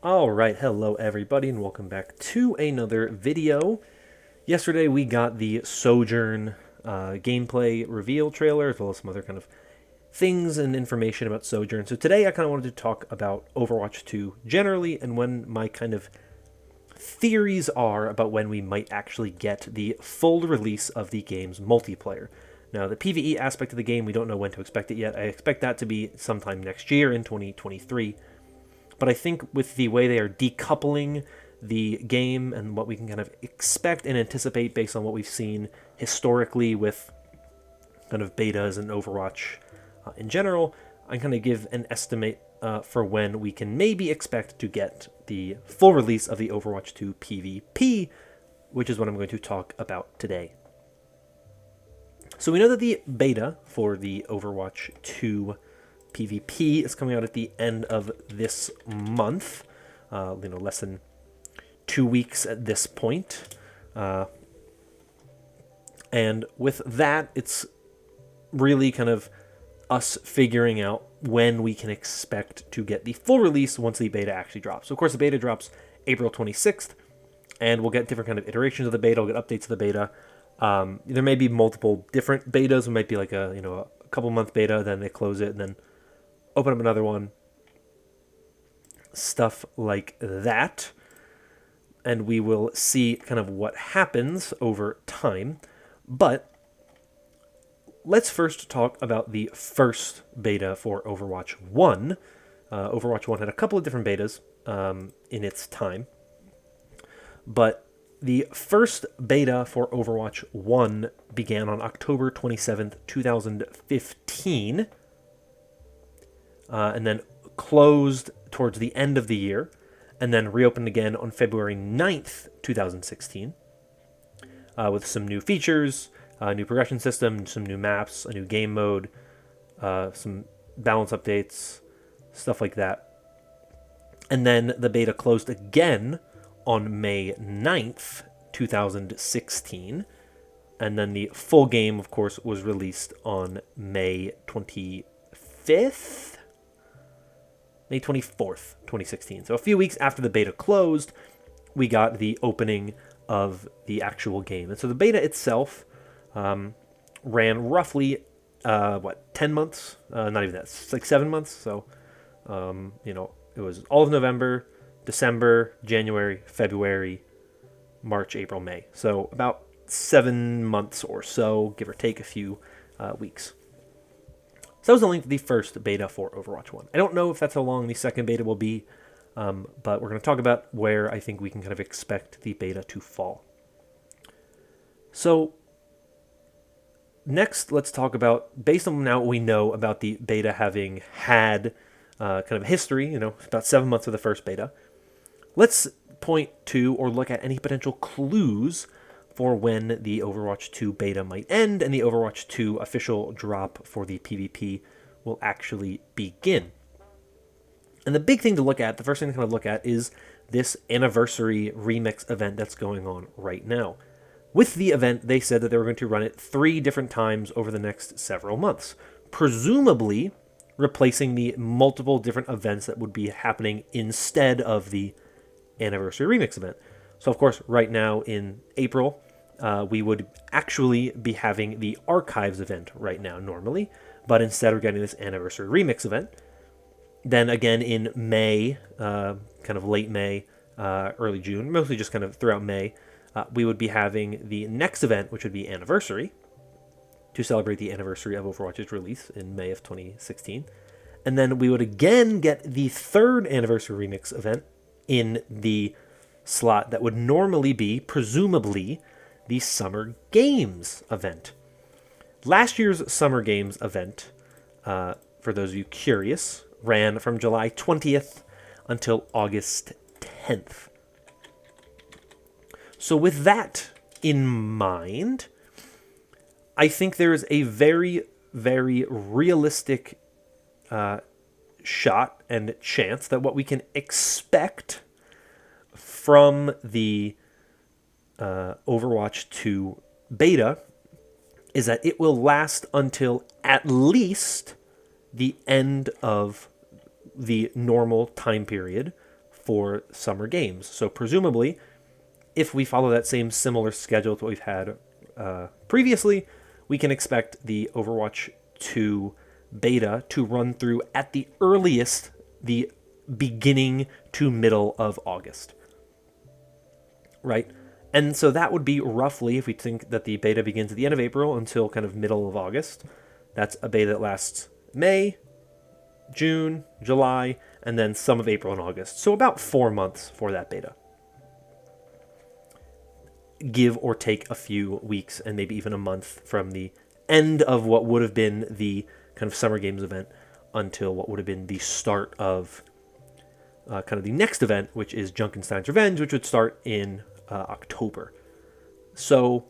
Alright, hello everybody and welcome back to another video. Yesterday we got the Sojourn gameplay reveal trailer as well as some other kind of things and information about Sojourn. So today I kind of wanted to talk about Overwatch 2 generally and when my kind of theories are about when we might actually get the full release of the game's multiplayer. Now the PvE aspect of the game, we don't know when to expect it yet. I expect that to be sometime next year in 2023. But I think with the way they are decoupling the game and what we can kind of expect and anticipate based on what we've seen historically with kind of betas and Overwatch in general, I'm going to give an estimate for when we can maybe expect to get the full release of the Overwatch 2 PvP, which is what I'm going to talk about today. So we know that the beta for the Overwatch 2 PvP is coming out at the end of this month, less than 2 weeks at this point. And with that, it's really kind of us figuring out when we can expect to get the full release once the beta actually drops. So of course, the beta drops April 26th, and we'll get different kind of iterations of the beta. We'll get updates of the beta. There may be multiple different betas. It might be like a couple month beta, then they close it, and then open up another one, stuff like that, and we will see kind of what happens over time. But let's first talk about the first beta for Overwatch 1. Overwatch 1 had a couple of different betas in its time, but the first beta for Overwatch 1 began on October 27th, 2015, and then closed towards the end of the year, and then reopened again on February 9th, 2016, with some new features, a new progression system, some new maps, a new game mode, some balance updates, stuff like that. And then the beta closed again on May 9th, 2016, and then the full game, of course, was released on May 25th? May 24th, 2016. So a few weeks after the beta closed, we got the opening of the actual game. And so the beta itself ran roughly, 10 months? Not even that. It's like 7 months. So, it was all of November, December, January, February, March, April, May. So about 7 months or so, give or take a few weeks. So that was the length of the first beta for Overwatch 1. I don't know if that's how long the second beta will be, but we're going to talk about where I think we can kind of expect the beta to fall. So next, let's talk about, based on now what we know about the beta having had kind of a history, about 7 months of the first beta, let's point to or look at any potential clues for when the Overwatch 2 beta might end and the Overwatch 2 official drop for the PvP will actually begin. And the big thing to look at, the first thing to kind of look at, is this anniversary remix event that's going on right now. With the event, they said that they were going to run it 3 different times over the next several months, presumably replacing the multiple different events that would be happening instead of the anniversary remix event. So, of course, right now in April, we would actually be having the Archives event right now normally, but instead we're getting this Anniversary Remix event. Then again in May, kind of late May, early June, mostly just kind of throughout May, we would be having the next event, which would be Anniversary, to celebrate the anniversary of Overwatch's release in May of 2016. And then we would again get the third Anniversary Remix event in the slot that would normally be, presumably, the Summer Games event. Last year's Summer Games event, for those of you curious, ran from July 20th until August 10th. So with that in mind, I think there is a very, very realistic shot and chance that what we can expect from the Overwatch 2 beta is that it will last until at least the end of the normal time period for Summer Games. So presumably, if we follow that same similar schedule to what we've had previously, we can expect the Overwatch 2 beta to run through at the earliest the beginning to middle of August. Right? And so that would be roughly, if we think that the beta begins at the end of April until kind of middle of August, that's a beta that lasts May, June, July, and then some of April and August. So about 4 months for that beta. Give or take a few weeks and maybe even a month from the end of what would have been the kind of Summer Games event until what would have been the start of kind of the next event, which is Junkenstein's Revenge, which would start in October. So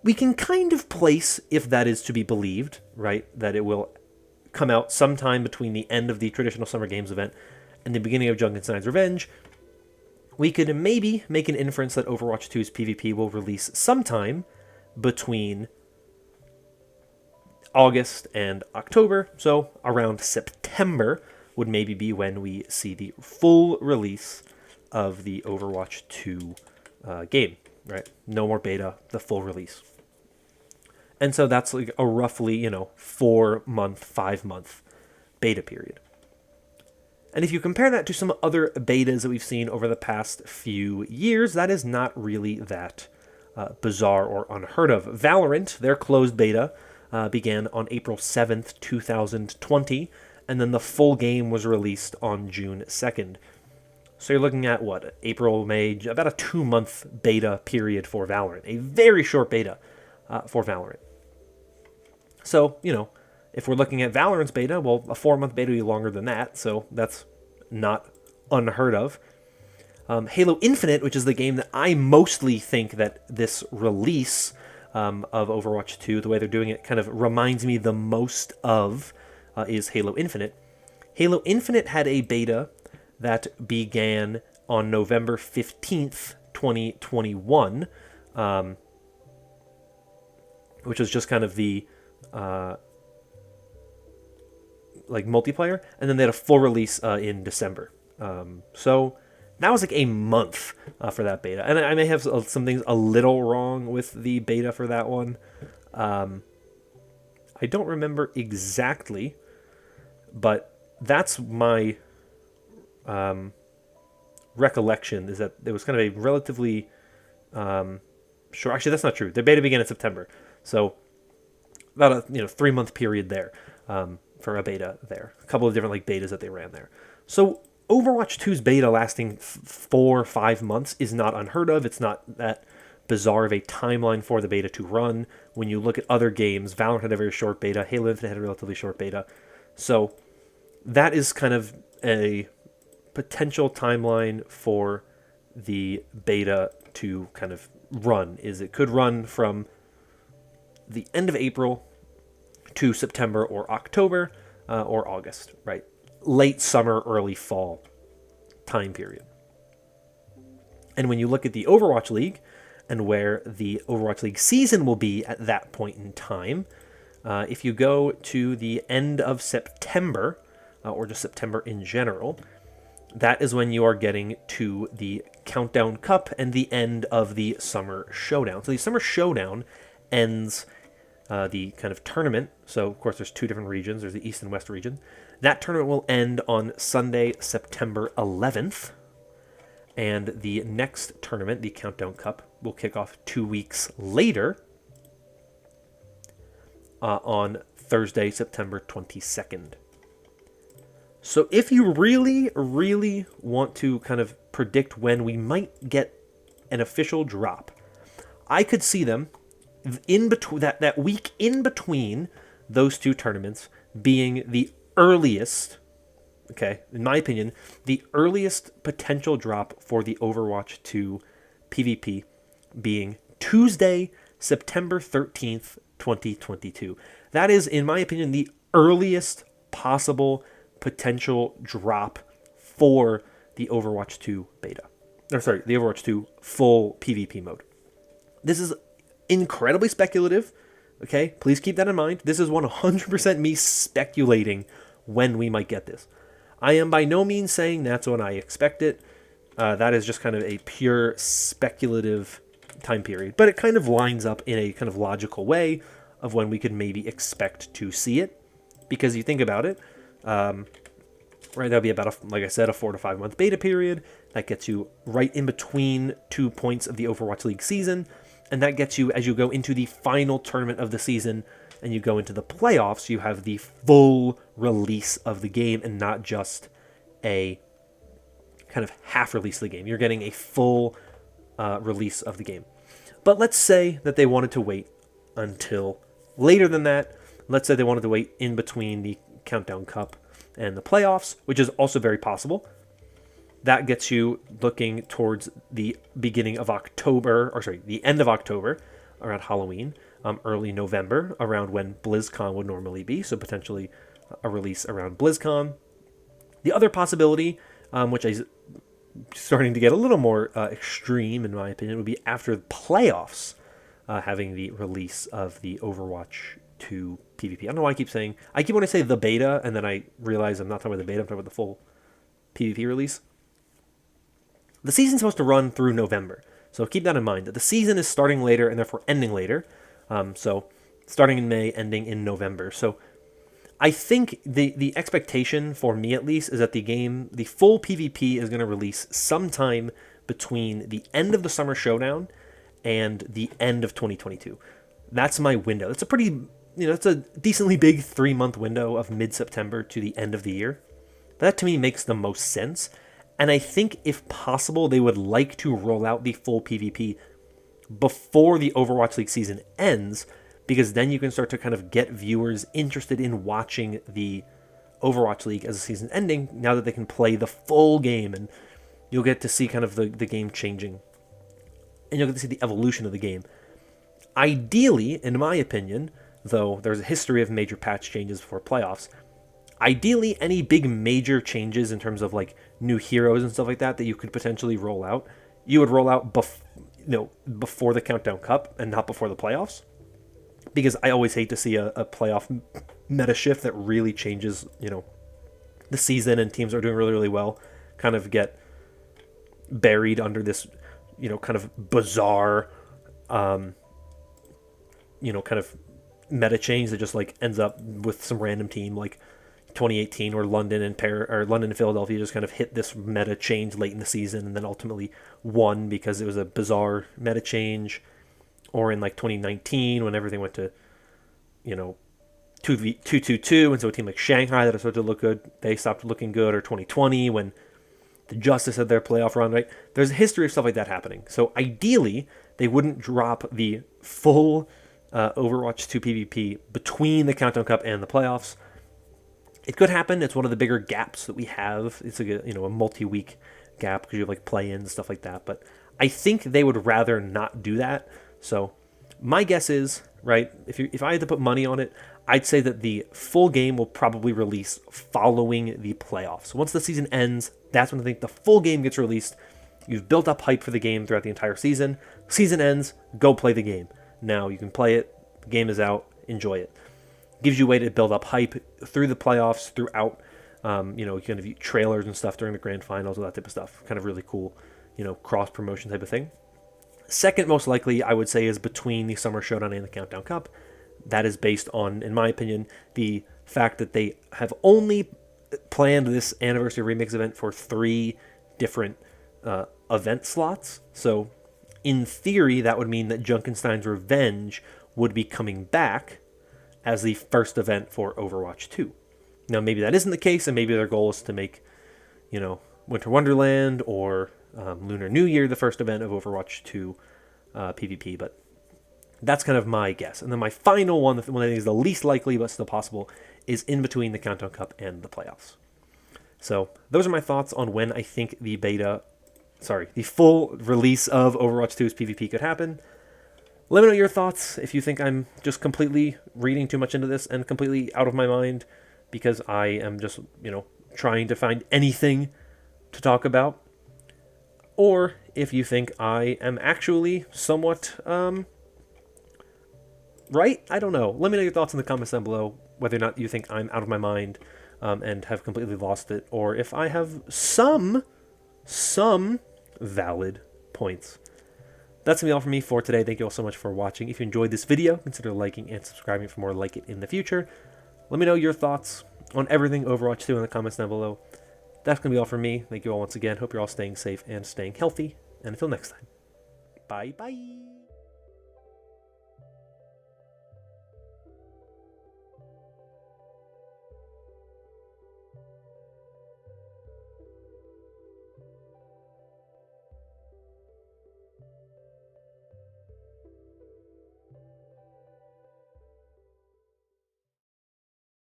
we can kind of place, if that is to be believed, right, that it will come out sometime between the end of the traditional Summer Games event and the beginning of Junkenstein's Revenge. We could maybe make an inference that Overwatch 2's PvP will release sometime between August and October, so around September would maybe be when we see the full release of the Overwatch 2 game, right? No more beta, the full release. And so that's like a roughly, 4-month, 5-month beta period. And if you compare that to some other betas that we've seen over the past few years, that is not really that bizarre or unheard of. Valorant, their closed beta, began on April 7th, 2020, and then the full game was released on June 2nd. So you're looking at, April, May, about a 2-month beta period for Valorant. A very short beta for Valorant. So, if we're looking at Valorant's beta, well, a 4-month beta would be longer than that, so that's not unheard of. Halo Infinite, which is the game that I mostly think that this release of Overwatch 2, the way they're doing it, kind of reminds me the most of, is Halo Infinite. Halo Infinite had a beta that began on November 15th, 2021, which was just kind of the multiplayer, and then they had a full release in December. So that was like a month for that beta, and I may have some things a little wrong with the beta for that one. I don't remember exactly, but that's my recollection, is that it was kind of a relatively short. Actually, that's not true. The beta began in September, so about a 3-month period there. For a beta there. A couple of different betas that they ran there. So Overwatch 2's beta lasting 4 or 5 months is not unheard of. It's not that bizarre of a timeline for the beta to run. When you look at other games, Valorant had a very short beta, Halo Infinite had a relatively short beta. So that is kind of a potential timeline for the beta to kind of run. Is it could run from the end of April to September or October or August, right? Late summer, early fall time period. And when you look at the Overwatch League and where the Overwatch League season will be at that point in time, if you go to the end of September, or just September in general, that is when you are getting to the Countdown Cup and the end of the Summer Showdown. So the Summer Showdown ends the kind of tournament. So, of course, there's 2 different regions. There's the East and West region. That tournament will end on Sunday, September 11th. And the next tournament, the Countdown Cup, will kick off 2 weeks later on Thursday, September 22nd. So if you really, really want to kind of predict when we might get an official drop, I could see them in between that week in between those 2 tournaments being the earliest, okay, in my opinion, the earliest potential drop for the Overwatch 2 PvP being Tuesday, September 13th, 2022. That is, in my opinion, the earliest possible potential drop for the Overwatch 2 beta. The Overwatch 2 full PvP mode. This is incredibly speculative, okay? Please keep that in mind. This is 100% me speculating when we might get this. I am by no means saying that's when I expect it. That is just kind of a pure speculative time period. But it kind of lines up in a kind of logical way of when we could maybe expect to see it. Because you think about it, right, that'll be about, like I said, a 4 to 5 month beta period. That gets you right in between 2 points of the Overwatch League season. And that gets you, as you go into the final tournament of the season and you go into the playoffs, you have the full release of the game and not just a kind of half release of the game. You're getting a full release of the game. But let's say that they wanted to wait until later than that. Let's say they wanted to wait in between the Countdown Cup and the playoffs, which is also very possible. That gets you looking towards the beginning of October, or sorry, the end of October, around Halloween, early November, around when BlizzCon would normally be, so potentially a release around BlizzCon. The other possibility, which is starting to get a little more extreme, in my opinion, would be after the playoffs, having the release of the Overwatch 2 PvP. I don't know why I keep when I say the beta, and then I realize I'm not talking about the beta, I'm talking about the full PvP release. The season's supposed to run through November, so keep that in mind, that the season is starting later and therefore ending later. So starting in May, ending in November. So I think the expectation for me at least is that the full PvP is going to release sometime between the end of the Summer Showdown and the end of 2022. That's my window. It's a pretty, it's a decently big 3-month window of mid-September to the end of the year. That to me makes the most sense. And I think if possible, they would like to roll out the full PvP before the Overwatch League season ends, because then you can start to kind of get viewers interested in watching the Overwatch League as the season ending, now that they can play the full game, and you'll get to see kind of the game changing. And you'll get to see the evolution of the game. Ideally, in my opinion, though there's a history of major patch changes before playoffs, ideally any big major changes in terms of like new heroes and stuff like that you could potentially roll out, you would roll out before the Countdown Cup and not before the playoffs. Because I always hate to see a playoff meta shift that really changes, the season, and teams are doing really, really well kind of get buried under this, kind of bizarre, kind of meta change that just like ends up with some random team like 2018, where London and Philadelphia just kind of hit this meta change late in the season and then ultimately won because it was a bizarre meta change. Or in like 2019, when everything went to, 2-2-2, and so a team like Shanghai that started to look good, they stopped looking good. Or 2020, when the Justice had their playoff run, right? There's a history of stuff like that happening. So ideally, they wouldn't drop the full Overwatch 2 PvP between the Countdown Cup and the playoffs. It could happen. It's one of the bigger gaps that we have. It's like a multi-week gap because you have like play-ins and stuff like that. But I think they would rather not do that. So my guess is, right, if I had to put money on it, I'd say that the full game will probably release following the playoffs. Once the season ends, that's when I think the full game gets released. You've built up hype for the game throughout the entire season. Season ends, go play the game. Now you can play it, the game is out, enjoy it. Gives you a way to build up hype through the playoffs, throughout, you kind of view trailers and stuff during the grand finals, all that type of stuff. Kind of really cool, cross-promotion type of thing. Second most likely, I would say, is between the Summer Showdown and the Countdown Cup. That is based on, in my opinion, the fact that they have only planned this Anniversary Remix event for 3 different event slots. So, in theory, that would mean that Junkenstein's Revenge would be coming back as the first event for Overwatch 2. Now, maybe that isn't the case, and maybe their goal is to make, Winter Wonderland or Lunar New Year the first event of Overwatch 2 PvP, but that's kind of my guess. And then my final one, the one I think is the least likely but still possible, is in between the Countdown Cup and the playoffs. So those are my thoughts on when I think the full release of Overwatch 2's PvP could happen. Let me know your thoughts if you think I'm just completely reading too much into this and completely out of my mind because I am just, trying to find anything to talk about. Or if you think I am actually somewhat, right? I don't know. Let me know your thoughts in the comments down below, whether or not you think I'm out of my mind, and have completely lost it, or if I have some valid points. That's going to be all for me for today. Thank you all so much for watching. If you enjoyed this video, consider liking and subscribing for more like it in the future. Let me know your thoughts on everything Overwatch 2 in the comments down below. That's going to be all for me. Thank you all once again. Hope you're all staying safe and staying healthy. And until next time, bye-bye.